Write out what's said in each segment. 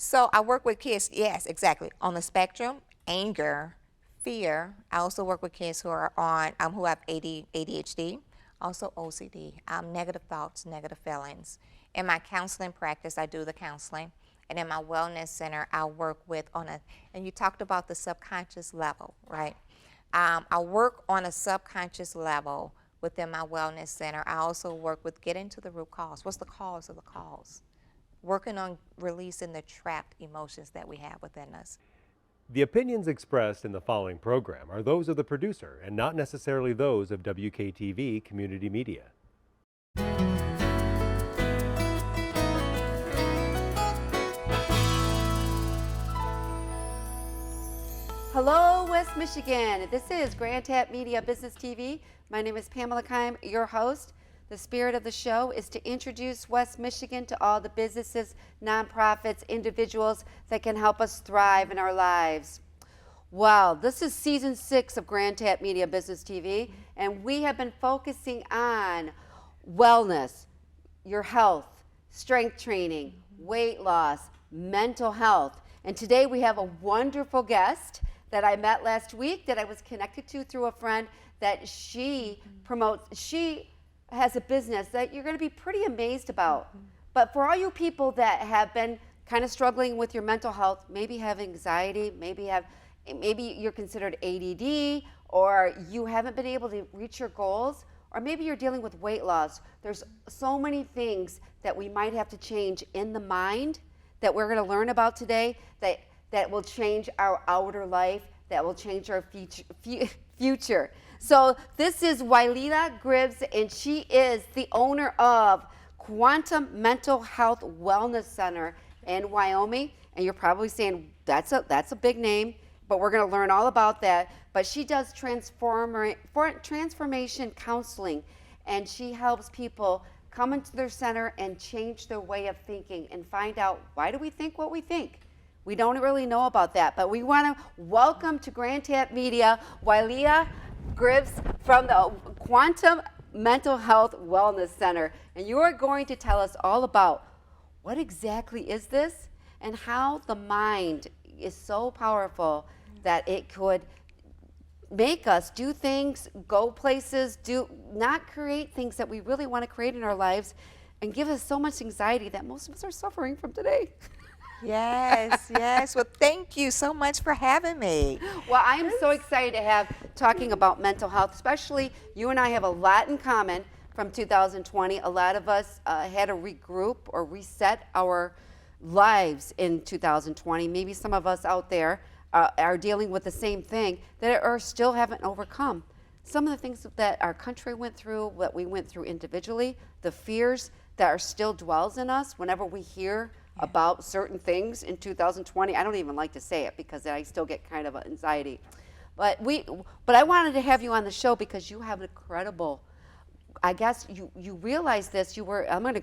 So I work with kids, yes, exactly, on the spectrum, anger, fear. I also work with kids who are on, who have ADHD, also OCD, negative thoughts, negative feelings. In my counseling practice, I do the counseling. And in my wellness center, I work with and you talked about the subconscious level, right? I work on a subconscious level within my wellness center. I also work with getting to the root cause. What's the cause of the cause? Working on releasing the trapped emotions that we have within us. The opinions expressed in the following program are those of the producer and not necessarily those of WKTV Community Media. Hello, West Michigan. This is Grand Tap Media Business TV. My name is Pamela Keim, your host. The spirit of the show is to introduce West Michigan to all the businesses, nonprofits, individuals that can help us thrive in our lives. Wow, this is season 6 of Grand Tap Media Business TV, and we have been focusing on wellness, your health, strength training, weight loss, mental health. And today we have a wonderful guest that I met last week that I was connected to through a friend that she promotes. She has a business that you're going to be pretty amazed about. But for all you people that have been kind of struggling with your mental health, maybe have anxiety, maybe you're considered ADD, or you haven't been able to reach your goals, or maybe you're dealing with weight loss. There's so many things that we might have to change in the mind that we're going to learn about today that will change our outer life, that will change our future. So this is Wylea Griggs, and she is the owner of Quantum Mental Health Wellness Center in Wyoming. And you're probably saying, that's a big name, but we're going to learn all about that. But she does transformation counseling, and she helps people come into their center and change their way of thinking and find out, why do we think what we think? We don't really know about that, but we want to welcome to Grand Tap Media Wylea Griggs from the Quantum Mental Health Wellness Center. And you are going to tell us all about what exactly is this and how the mind is so powerful that it could make us do things, go places, not create things that we really want to create in our lives, and give us so much anxiety that most of us are suffering from today. Yes, yes. Well, thank you so much for having me. Well, I am so excited to have talking about mental health, especially you and I have a lot in common from 2020. A lot of us had to regroup or reset our lives in 2020. Maybe some of us out there are dealing with the same thing that are still haven't overcome. Some of the things that our country went through, what we went through individually, the fears that are still dwells in us whenever we hear about certain things in 2020. I don't even like to say it because I still get kind of anxiety. But I wanted to have you on the show because you have an incredible, I guess you realize this, I'm going to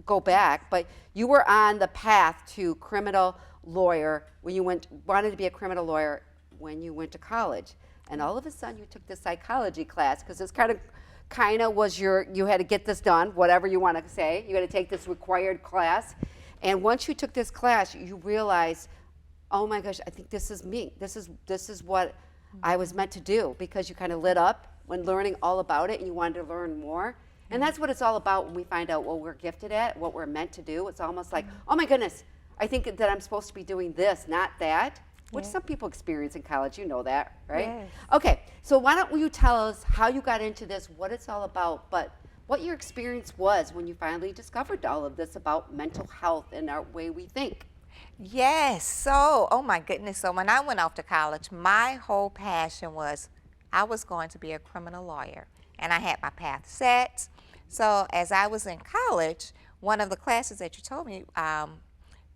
go back, but you were on the path to criminal lawyer when you wanted to be a criminal lawyer when you went to college. And all of a sudden you took this psychology class because it's kind of was you had to get this done, whatever you want to say. You had to take this required class. And once you took this class, you realized, oh my gosh, I think this is me. This is what I was meant to do, because you kind of lit up when learning all about it and you wanted to learn more. And that's what it's all about when we find out what we're gifted at, what we're meant to do. It's almost like, oh my goodness, I think that I'm supposed to be doing this, not that, which some people experience in college. You know that, right? Yes. Okay, so why don't you tell us how you got into this, what it's all about, but what your experience was when you finally discovered all of this about mental health and our way we think. Yes, so, oh my goodness, so when I went off to college, my whole passion was I was going to be a criminal lawyer, and I had my path set. So as I was in college, one of the classes that you told me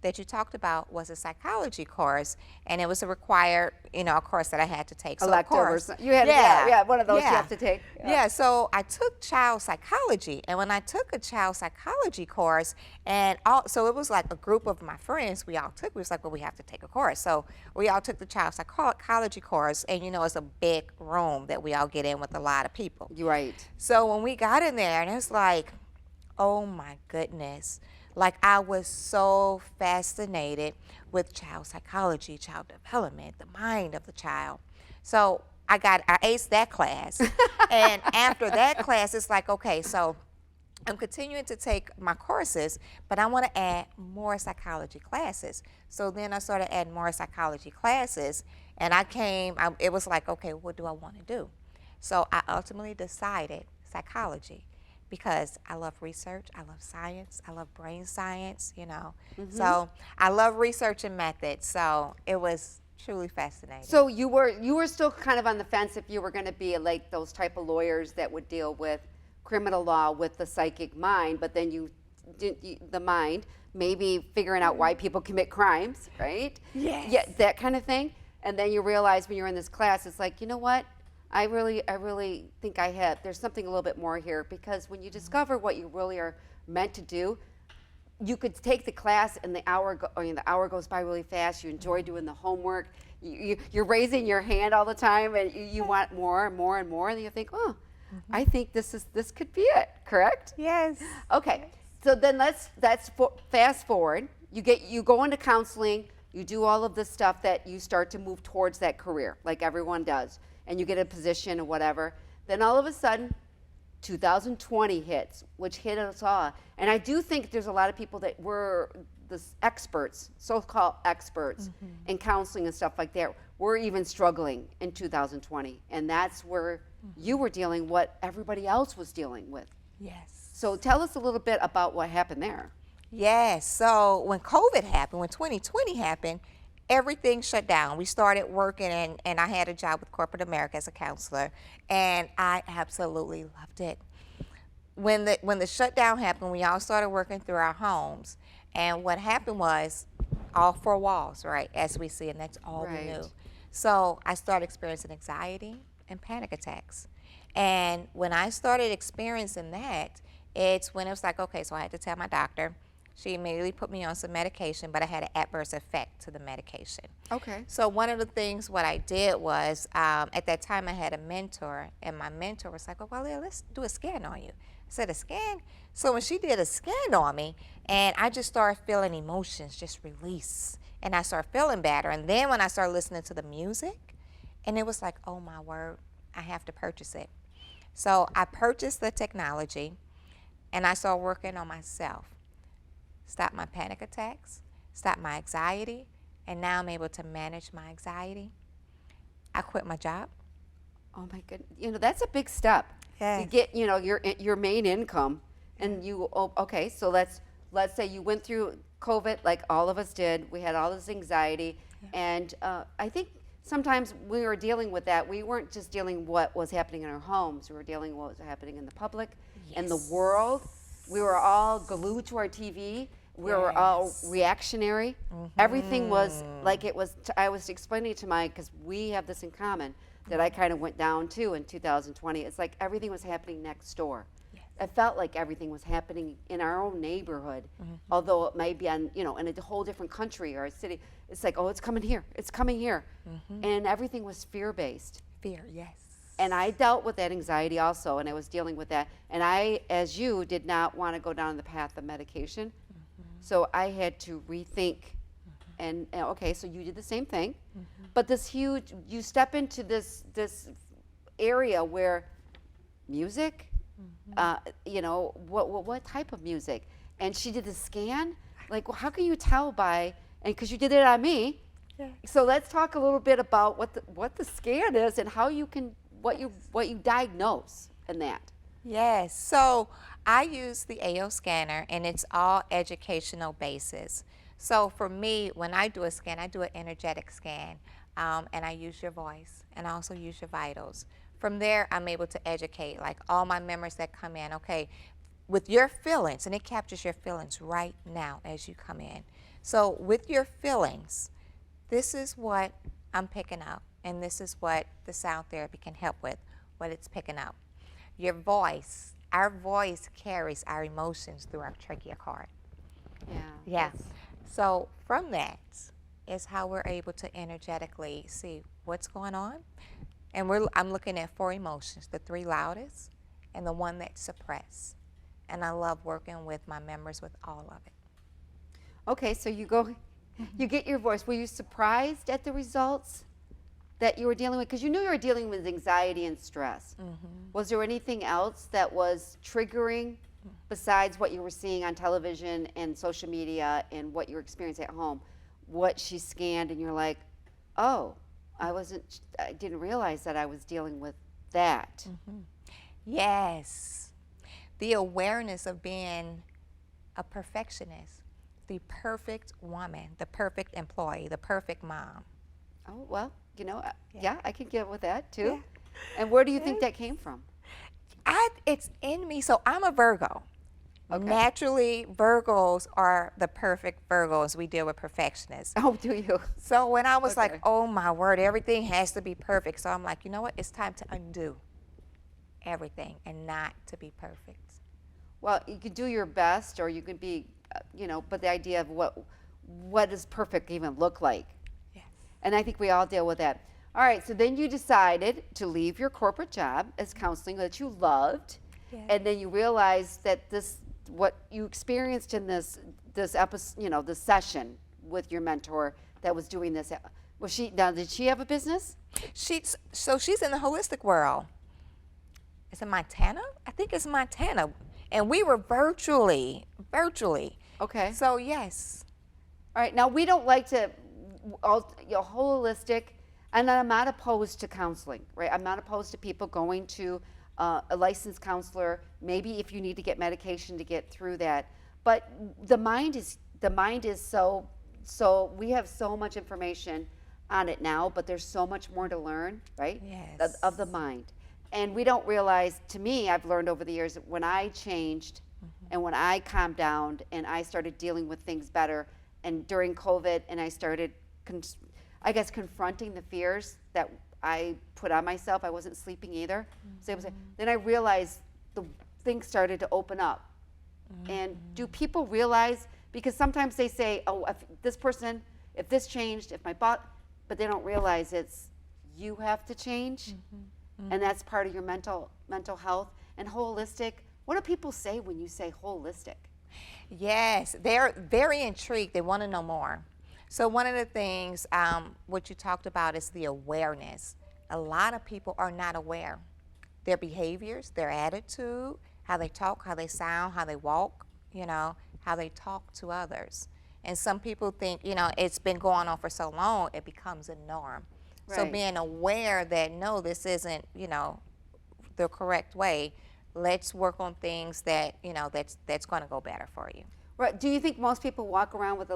that you talked about was a psychology course, and it was a required, a course that I had to take. So of course, you had one of those you have to take. Yeah, so I took child psychology, and when I took a child psychology course, so it was like a group of my friends, we was like, well, we have to take a course. So we all took the child psychology course, and it's a big room that we all get in with a lot of people. You're right. So when we got in there, and it's like, oh my goodness, Like I was so fascinated with child psychology, child development, the mind of the child. So I aced that class. And after that class, it's like, okay, so I'm continuing to take my courses, but I want to add more psychology classes. So then I started adding more psychology classes, and it was like, okay, what do I want to do? So I ultimately decided psychology because I love research, I love science, I love brain science, you know. So I love research and methods, so it was truly fascinating. So you were still kind of on the fence if you were going to be like those type of lawyers that would deal with criminal law with the psychic mind, but then the mind, maybe figuring out why people commit crimes, right? Yes. Yeah, that kind of thing. And then you realize when you're in this class, it's like, you know what? I really think there's something a little bit more here, because when you discover what you really are meant to do, you could take the class and the hour goes by really fast. You enjoy doing the homework. You're raising your hand all the time, and you want more and more and more, and you think, oh, I think this could be it. Correct? Yes. Okay. So then let's fast forward. You go into counseling. You do all of this stuff that you start to move towards that career, like everyone does, and you get a position or whatever. Then all of a sudden, 2020 hits, which hit us all. And I do think there's a lot of people that were the experts, so-called experts in counseling and stuff like that, were even struggling in 2020. And that's where you were dealing what everybody else was dealing with. Yes. So tell us a little bit about what happened there. Yes. So when COVID happened, when 2020 happened, everything shut down. We started working, and I had a job with corporate America as a counselor, and I absolutely loved it. When the shutdown happened, we all started working through our homes, and what happened was all four walls, right, as we see, and that's all we knew. So I started experiencing anxiety and panic attacks. And when I started experiencing that, it's when it was like, okay, so I had to tell my doctor. She immediately put me on some medication, but I had an adverse effect to the medication. Okay. So one of the things what I did was, at that time I had a mentor, and my mentor was like, oh, well, let's do a scan on you. I said, a scan? So when she did a scan on me, and I just started feeling emotions just release, and I started feeling better. And then when I started listening to the music, and it was like, oh my word, I have to purchase it. So I purchased the technology, and I started working on myself. Stop my panic attacks, stop my anxiety, and now I'm able to manage my anxiety. I quit my job. Oh my goodness, that's a big step. Yes. You get, your main income, and okay, so let's say you went through COVID like all of us did. We had all this anxiety, and I think sometimes we were dealing with that. We weren't just dealing what was happening in our homes. We were dealing with what was happening in the public, and the world. We were all glued to our TV. We were all reactionary. Everything was like it was. I was explaining to because we have this in common, that I kind of went down to in 2020. It's like everything was happening next door. It felt like everything was happening in our own neighborhood, although it might be in a whole different country or a city. It's like, oh, it's coming here. It's coming here. And everything was fear-based. Fear, yes. And I dealt with that anxiety also, and I was dealing with that. And I, as you, did not want to go down the path of medication. So I had to rethink. And okay, so you did the same thing. But you step into this area where music, what type of music? And she did the scan. Like, well, how can you tell by, and because you did it on me. So let's talk a little bit about what the scan is and how you can, what you diagnose in that. Yes, so I use the AO scanner, and it's all educational basis. So for me, when I do a scan, I do an energetic scan, and I use your voice, and I also use your vitals. From there, I'm able to educate, like all my memories that come in, okay, with your feelings, and it captures your feelings right now as you come in. So with your feelings, this is what I'm picking up, and this is what the sound therapy can help with, what it's picking up. Your voice, our voice carries our emotions through our trachea cord. Yeah. So from that is how we're able to energetically see what's going on. And I'm looking at 4 emotions, the 3 loudest and the one that's suppressed. And I love working with my members with all of it. Okay, so you go, you get your voice. Were you surprised at the results that you were dealing with? Because you knew you were dealing with anxiety and stress. Was there anything else that was triggering besides what you were seeing on television and social media and what you were experiencing at home? What she scanned and you're like, oh, I didn't realize that I was dealing with that. Yes. The awareness of being a perfectionist, the perfect woman, the perfect employee, the perfect mom. Oh, well, you know, Yeah. yeah, I can get with that too. Yeah. And where do you think that came from? It's in me. So I'm a Virgo. Okay. Naturally, Virgos are the perfect Virgos. We deal with perfectionists. Oh, do you? So when I was Okay. like, oh my word, everything has to be perfect. So I'm like, you know what? It's time to undo everything and not to be perfect. Well, you could do your best, or you could be, you know, but the idea of what does perfect even look like? Yes. And I think we all deal with that. All right, so then you decided to leave your corporate job as counseling that you loved, Yes. and then you realized that what you experienced in this episode, you know, this session with your mentor that was doing this. Did she have a business? She's in the holistic world. Is it Montana? I think it's Montana. And we were virtually. Okay. So yes. All right. Now we don't like to, holistic, and I'm not opposed to counseling, right? I'm not opposed to people going to a licensed counselor. Maybe if you need to get medication to get through that, but the mind is so we have so much information on it now, but there's so much more to learn, right? Yes. Of the mind. And we don't realize, to me, I've learned over the years that when I changed and when I calmed down and I started dealing with things better, and during COVID, and I started, confronting the fears that I put on myself. I wasn't sleeping either. So then I realized the things started to open up. And do people realize, because sometimes they say, oh, if this changed, if my boss, but they don't realize it's you have to change. And that's part of your mental health and holistic. What do people say when you say holistic? Yes, they're very intrigued. They want to know more. So one of the things, what you talked about is the awareness. A lot of people are not aware. Their behaviors, their attitude, how they talk, how they sound, how they walk, you know, how they talk to others. And some people think, you know, it's been going on for so long, it becomes a norm. So Right. being aware that, no, this isn't, you know, the correct way, let's work on things that, you know, that's going to go better for you. Right. Do you think most people walk around with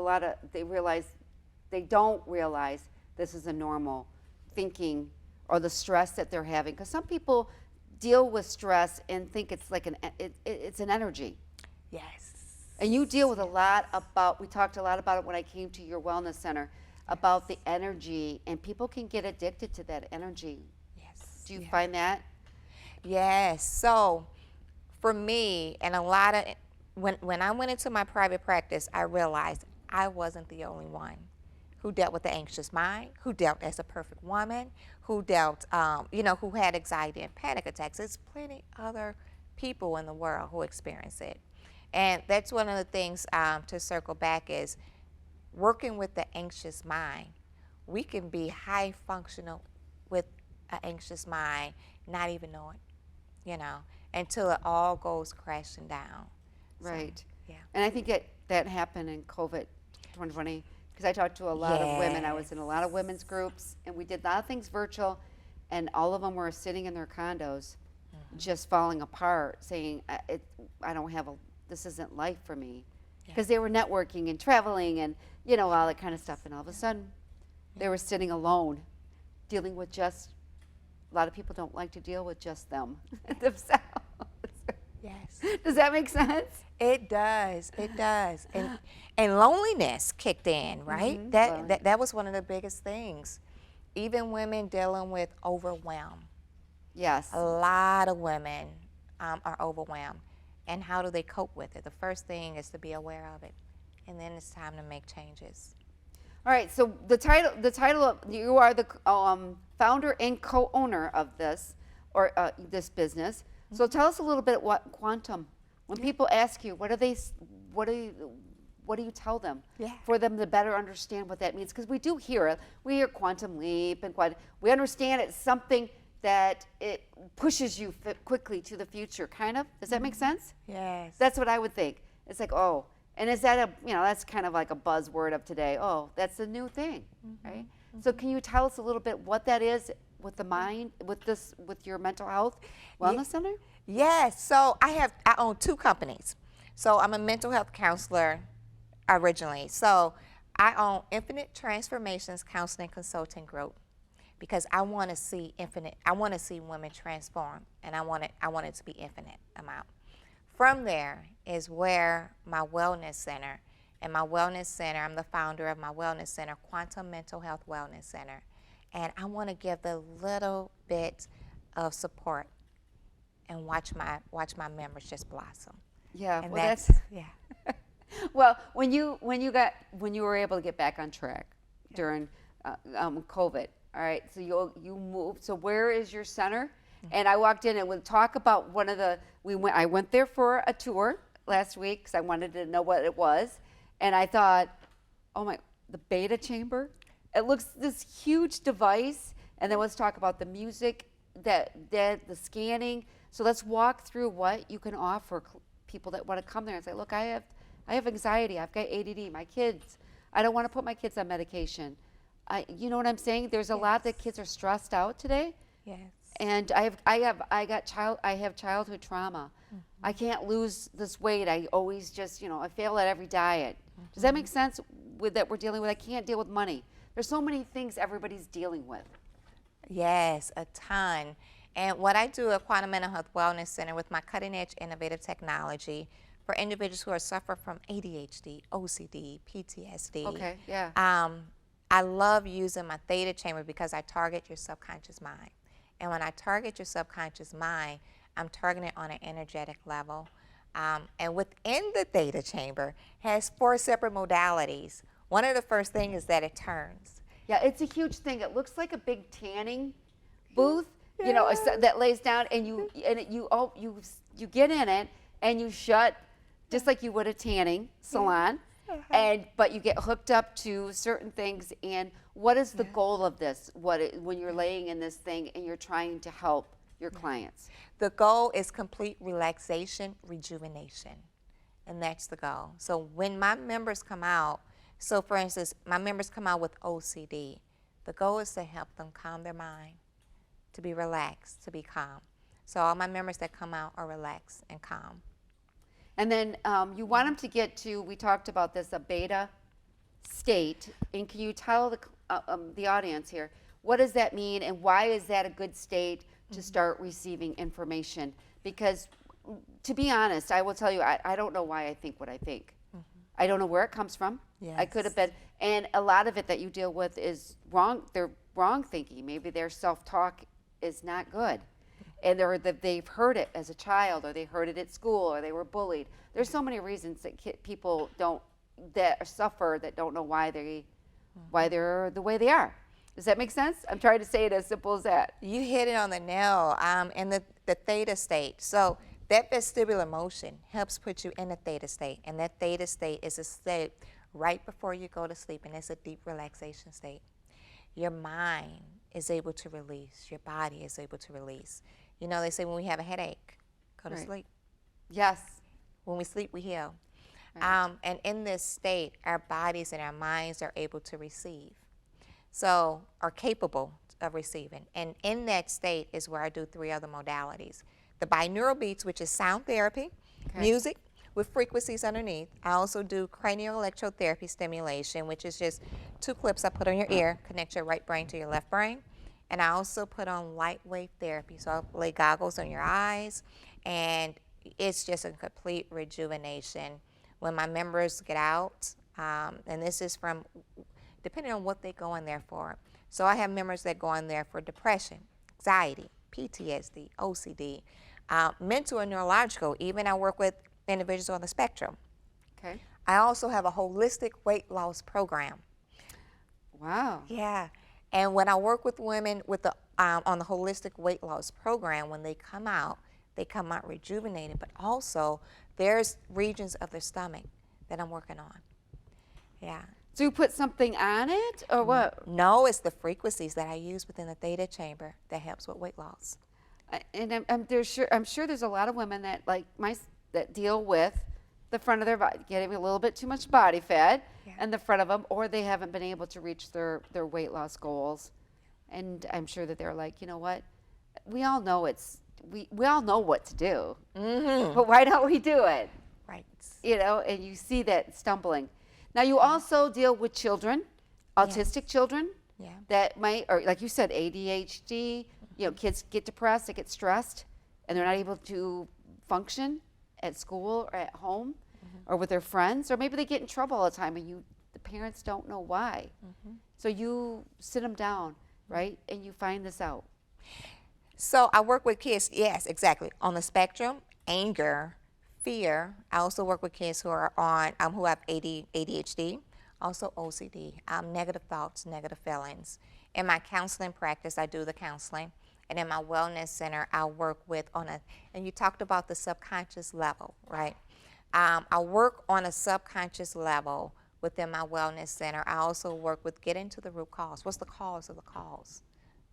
they don't realize this is a normal thinking or the stress that they're having? Because some people deal with stress and think it's like it's an energy. Yes. And you deal with we talked a lot about it when I came to your wellness center, about the energy, and people can get addicted to that energy. Yes. Do you find that? Yes. So for me, and a lot of, when I went into my private practice, I realized I wasn't the only one who dealt with the anxious mind, who dealt as a perfect woman, who dealt, who had anxiety and panic attacks. There's plenty other people in the world who experience it. And that's one of the things to circle back is working with the anxious mind. We can be high functional with an anxious mind, not even know it, you know, until it all goes crashing down. Right. So, yeah. And I think that happened in COVID 2020, because I talked to a lot of women. I was in a lot of women's groups, and we did a lot of things virtual, and all of them were sitting in their condos, just falling apart, saying, this isn't life for me. Because they were networking and traveling and, you know, all that kind of stuff. And all of a sudden, they were sitting alone, dealing with a lot of people don't like to deal with just themselves. Yes. Does that make sense? It does. It does. And loneliness kicked in, right? That was one of the biggest things. Even women dealing with overwhelm. Yes. A lot of women are overwhelmed. And how do they cope with it? The first thing is to be aware of it, and then it's time to make changes. All right. So the title of you are the founder and co-owner of this this business. So tell us a little bit what quantum. When people ask you, what what do you tell them Yeah. for them to better understand what that means? Because we do hear it. We hear quantum leap and we understand it's something that it pushes you quickly to the future, kind of. Does that make sense? Yes. That's what I would think. It's like, oh, and is that that's kind of like a buzzword of today. Oh, that's a new thing, right? So can you tell us a little bit what that is with the mind, with your mental health wellness center? Yes. So I own 2 companies. So I'm a mental health counselor originally. So I own Infinite Transformations Counseling Consulting Group because I want to see women transform, and I want it to be infinite amount. From there is where my wellness center, and my wellness center, I'm the founder of my wellness center, Quantum Mental Health Wellness Center. And I want to give the little bit of support and watch my members just blossom. Yeah, And well, that's yeah. well, when you were able to get back on track during COVID, all right. So you moved. So where is your center? And I walked in and we'll talk about I went there for a tour last week because I wanted to know what it was, and I thought, oh my, the beta chamber. It looks this huge device, and then let's talk about the music, the scanning. So let's walk through what you can offer people that want to come there and say, look, I have anxiety, I've got ADD, my kids, I don't want to put my kids on medication. You know what I'm saying? There's a lot that kids are stressed out today. Yes. And I have childhood trauma. I can't lose this weight. I always just, I fail at every diet. Does that make sense with that we're dealing with? I can't deal with money. There's so many things everybody's dealing with. Yes, a ton. And what I do at Quantum Mental Health Wellness Center with my cutting edge innovative technology for individuals who are suffering from ADHD, OCD, PTSD. Okay, yeah. I love using my Theta chamber because I target your subconscious mind. And when I target your subconscious mind, I'm targeting it on an energetic level. And within the Theta chamber has 4 separate modalities. One of the first things is that it turns. Yeah, it's a huge thing. It looks like a big tanning booth, that lays down, and you get in it and you shut just like you would a tanning salon. But you get hooked up to certain things. And what is the goal of this? When you're laying in this thing and you're trying to help your clients? The goal is complete relaxation, rejuvenation, and that's the goal. So when my members come out, so for instance, my members come out with OCD, the goal is to help them calm their mind, to be relaxed, to be calm. So all my members that come out are relaxed and calm. And then you want them to get to, we talked about this, a beta state. And can you tell the audience here, what does that mean and why is that a good state to start receiving information? Because to be honest, I will tell you, I don't know why I think what I think. I don't know where it comes from. Yes. I could have been, and a lot of it that you deal with is wrong. They're wrong thinking. Maybe their self-talk is not good. And they've heard it as a child, or they heard it at school, or they were bullied. There's so many reasons that people suffer that don't know why they're the way they are. Does that make sense? I'm trying to say it as simple as that. You hit it on the nail. And the theta state. So that vestibular motion helps put you in a theta state, and that theta state is a state right before you go to sleep, and it's a deep relaxation state. Your mind is able to release. Your body is able to release. They say when we have a headache, go to sleep. Yes. When we sleep, we heal. Right. And in this state, our bodies and our minds are able to receive, so are capable of receiving. And in that state is where I do 3 other modalities. The binaural beats, which is sound therapy, music with frequencies underneath. I also do cranial electrotherapy stimulation, which is just 2 clips I put on your ear, connect your right brain to your left brain. And I also put on light wave therapy. So I'll lay goggles on your eyes, and it's just a complete rejuvenation. When my members get out, and this is from, depending on what they go in there for. So I have members that go in there for depression, anxiety, PTSD, OCD, mental and neurological. Even I work with individuals on the spectrum. Okay. I also have a holistic weight loss program. Wow. Yeah. And when I work with women with on the holistic weight loss program, when they come out rejuvenated, but also there's regions of their stomach that I'm working on. Yeah. Do you put something on it or what? No, it's the frequencies that I use within the theta chamber that helps with weight loss. And I'm sure there's a lot of women that that deal with the front of their body, getting a little bit too much body fat and the front of them, or they haven't been able to reach their weight loss goals. And I'm sure that they're like, you know what? We all know we all know what to do, but why don't we do it? Right. You know, and you see that stumbling. Now you also deal with children, autistic children that might, or like you said, ADHD. You know, kids get depressed, they get stressed, and they're not able to function at school or at home or with their friends, or maybe they get in trouble all the time and the parents don't know why. So you sit them down, right, and you find this out. So I work with kids, yes, exactly, on the spectrum, anger, fear. I also work with kids who are who have ADHD, also OCD, negative thoughts, negative feelings. In my counseling practice, I do the counseling. And in my wellness center, I work with and you talked about the subconscious level, right? I work on a subconscious level within my wellness center. I also work with getting to the root cause. What's the cause of the cause?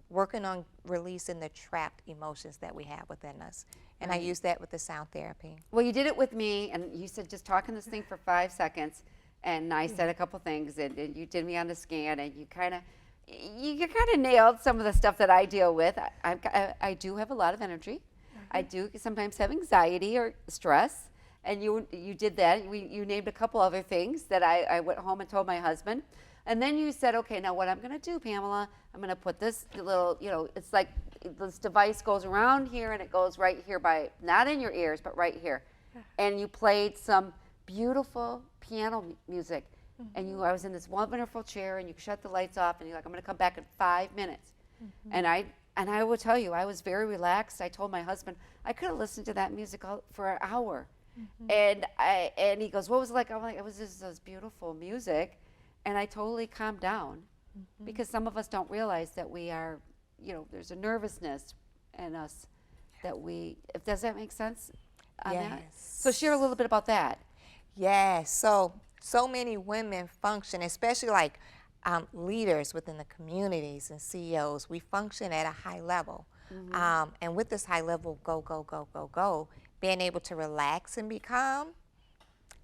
Working on releasing the trapped emotions that we have within us. And I use that with the sound therapy. Well, you did it with me, and you said just talking this thing for 5 seconds, and I said a couple things, and you did me on the scan, and you kind of nailed some of the stuff that I deal with. I do have a lot of energy. I do sometimes have anxiety or stress, and you did that. You named a couple other things that I went home and told my husband. And then you said, okay, now what I'm going to do, Pamela, I'm going to put this little, it's like this device goes around here and it goes right here not in your ears, but right here. And you played some beautiful piano music. And I was in this wonderful chair, and you shut the lights off, and you're like, I'm going to come back in 5 minutes. And I will tell you, I was very relaxed. I told my husband, I could have listened to that music for an hour. And he goes, what was it like? I'm like, it was just this beautiful music. And I totally calmed down because some of us don't realize that we are, there's a nervousness in us that does that make sense on that? So share a little bit about that. Yes. So many women function, especially like leaders within the communities and CEOs, we function at a high level. And with this high level, go, being able to relax and be calm,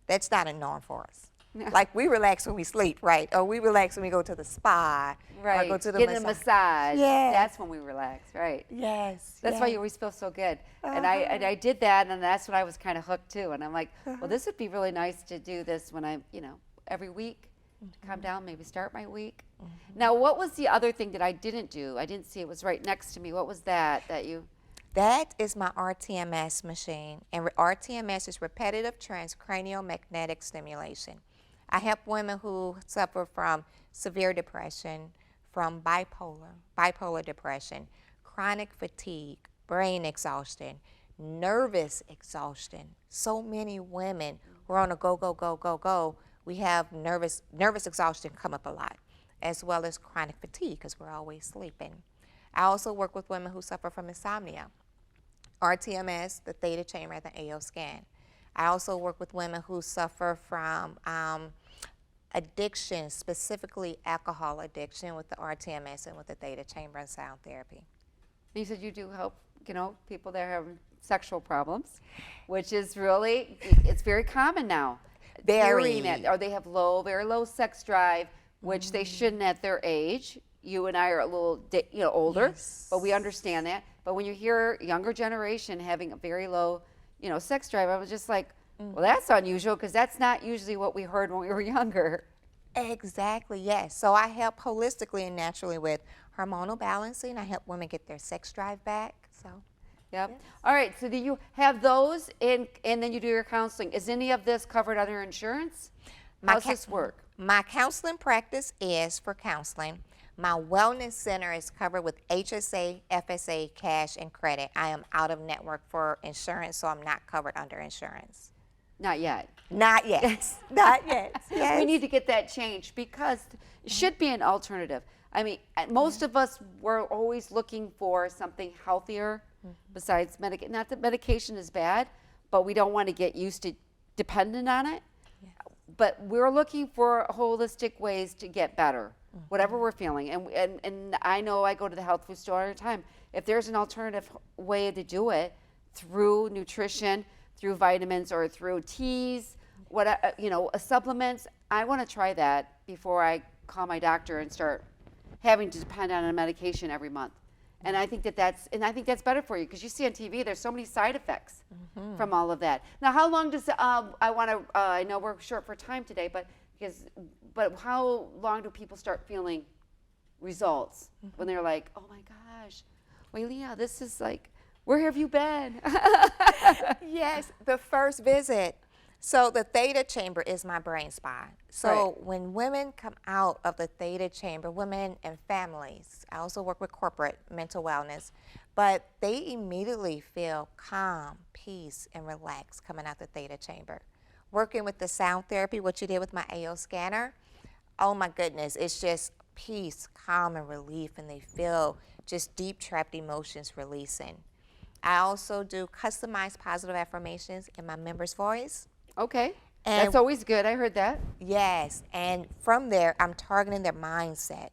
that's not a norm for us. Like we relax when we sleep, right? Or we relax when we go to the spa. Right. Or go to the Get a massage. Yes. That's when we relax, right? Yes. That's why you always feel so good. And I did that, and that's when I was kind of hooked too. And I'm like, well, this would be really nice to do this when I'm, every week to calm down, maybe start my week. Now, what was the other thing that I didn't do? I didn't see it was right next to me. What was that you? That is my RTMS machine. And RTMS is repetitive transcranial magnetic stimulation. I help women who suffer from severe depression, from bipolar depression, chronic fatigue, brain exhaustion, nervous exhaustion. So many women who are on a go. We have nervous exhaustion come up a lot, as well as chronic fatigue because we're always sleeping. I also work with women who suffer from insomnia. RTMS, the Theta chamber, and the AO scan. I also work with women who suffer from addiction, specifically alcohol addiction, with the RTMS and with the Theta chamber and sound therapy. You said you do help, people that have sexual problems, which is really, it's very common now. Very. Or they have very low sex drive, which they shouldn't at their age. You and I are a little, older, but we understand that. But when you hear younger generation having a very low, sex drive, I was just like, well, that's unusual because that's not usually what we heard when we were younger. Exactly, yes. So I help holistically and naturally with hormonal balancing. I help women get their sex drive back. So, yep. Yes. All right, so do you have those and then you do your counseling. Is any of this covered under insurance? How does this work? My counseling practice is for counseling. My wellness center is covered with HSA, FSA, cash, and credit. I am out of network for insurance, so I'm not covered under insurance. Not yet. Not yet. Not yet. Yes. We need to get that changed because it should be an alternative. I mean, most of us were always looking for something healthier besides medication. Not that medication is bad, but we don't want to get used to dependent on it. but we're looking for holistic ways to get better, whatever we're feeling. And I know I go to the health food store all the time. If there's an alternative way to do it through nutrition, through vitamins, or through teas, supplements, I want to try that before I call my doctor and start having to depend on a medication every month. And I think that's better for you, because you see on TV there's so many side effects from all of that. Now, how long does I know we're short for time today, but how long do people start feeling results when they're like, oh my gosh, Wylea, this is like, where have you been? Yes, the first visit. So the Theta chamber is my brain spa. So when women come out of the Theta chamber, women and families, I also work with corporate mental wellness, but they immediately feel calm, peace, and relaxed coming out the Theta chamber. Working with the sound therapy, what you did with my AO scanner, oh my goodness, it's just peace, calm, and relief, and they feel just deep trapped emotions releasing. I also do customized positive affirmations in my members' voice. Okay, And that's always good. I heard that. yes, and from there, I'm targeting their mindset.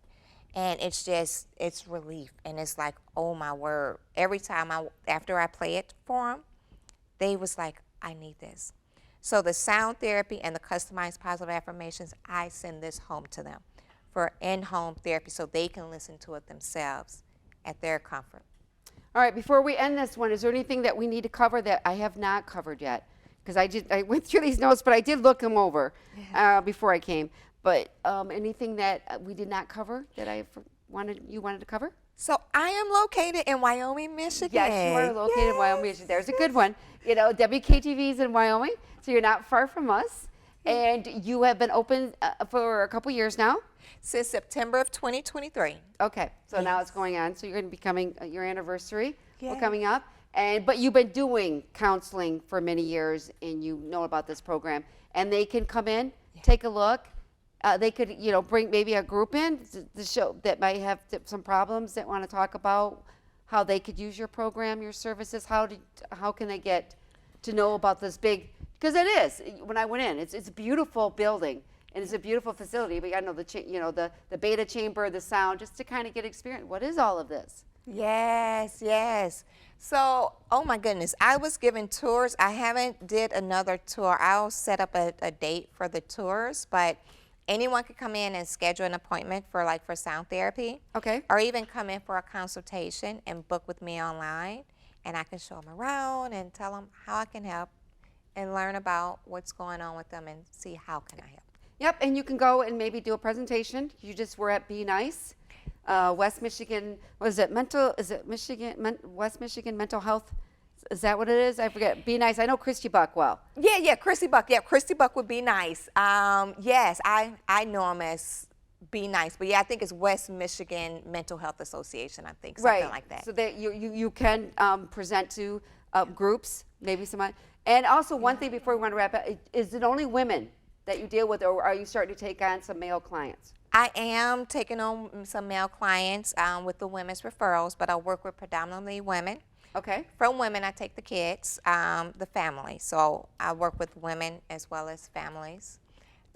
And it's relief. And it's like, oh my word. Every time after I play it for them, they was like, I need this. So the sound therapy and the customized positive affirmations, I send this home to them for in-home therapy so they can listen to it themselves at their comfort. All right, before we end this one, is there anything that we need to cover that I have not covered yet? Because I went through these notes, but I did look them over before I came. But anything that we did not cover that you wanted to cover? So I am located in Wyoming, Michigan. Yes, you are located in Wyoming, Michigan. There's a good one. You know, WKTV is in Wyoming, so you're not far from us. And you have been open for a couple years now? Since September of 2023. Okay, so now it's going on. So you're going to be coming, your anniversary Yes. coming up. But you've been doing counseling for many years, and you know about this program. And they can come in, take a look. They could, bring maybe a group in to show that might have some problems that want to talk about how they could use your program, your services. How can they get to know about this big? Because it is. When I went in, it's a beautiful building and it's a beautiful facility. But you got to know the beta chamber, the sound, just to kind of get experience. What is all of this? Yes, yes. So, oh my goodness, I was given tours. I haven't did another tour. I'll set up a date for the tours, but anyone could come in and schedule an appointment for sound therapy. Okay. Or even come in for a consultation and book with me online, and I can show them around and tell them how I can help and learn about what's going on with them and see how can I help. Yep, and you can go and maybe do a presentation. You just were at Be Nice. West Michigan, West Michigan Mental Health? Is that what it is? I forget. Be Nice. I know Christy Buck well. Yeah, Christy Buck. Yeah, Christy Buck would be nice. Yes, I know him as Be Nice, but yeah, I think it's West Michigan Mental Health Association. I think something like that. So that you can present to groups, maybe some. And also one thing before we want to wrap up, is it only women that you deal with, or are you starting to take on some male clients? I am taking on some male clients with the women's referrals, but I work with predominantly women. Okay. From women, I take the kids, the family. So I work with women as well as families.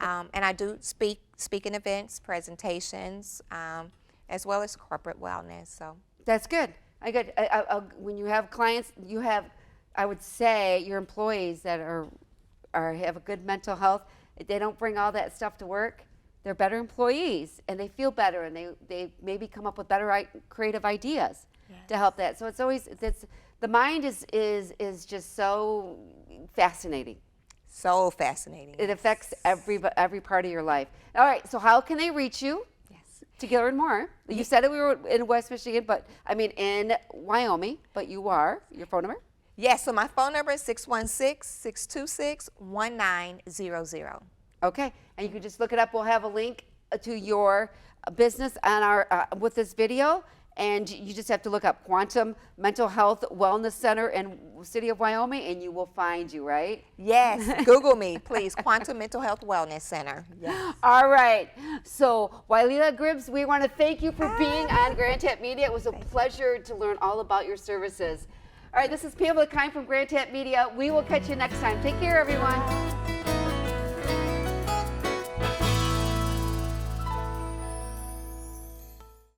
And I do speaking events, presentations, as well as corporate wellness. So That's good. When you have clients, you have, I would say, your employees that have a good mental health. They don't bring all that stuff to work. They're better employees, and they feel better, and they maybe come up with better creative ideas to help that. So it's always the mind is just so fascinating. So fascinating. It affects every part of your life. All right, so how can they reach you? Yes. To learn more? You said that we were in West Michigan, but I mean in Wyoming, but your phone number? Yes, so my phone number is 616-626-1900. Okay, and you can just look it up. We'll have a link to your business on our with this video, and you just have to look up Quantum Mental Health Wellness Center in the city of Wyoming, and you will find you, right? Yes, Google me, please. Quantum Mental Health Wellness Center. Yes. All right, so Wylea Griggs, we want to thank you for being on Grand Tap Media. It was a pleasure to learn all about your services. All right, this is Pamela Keim from Grand Tap Media. We will catch you next time. Take care, everyone.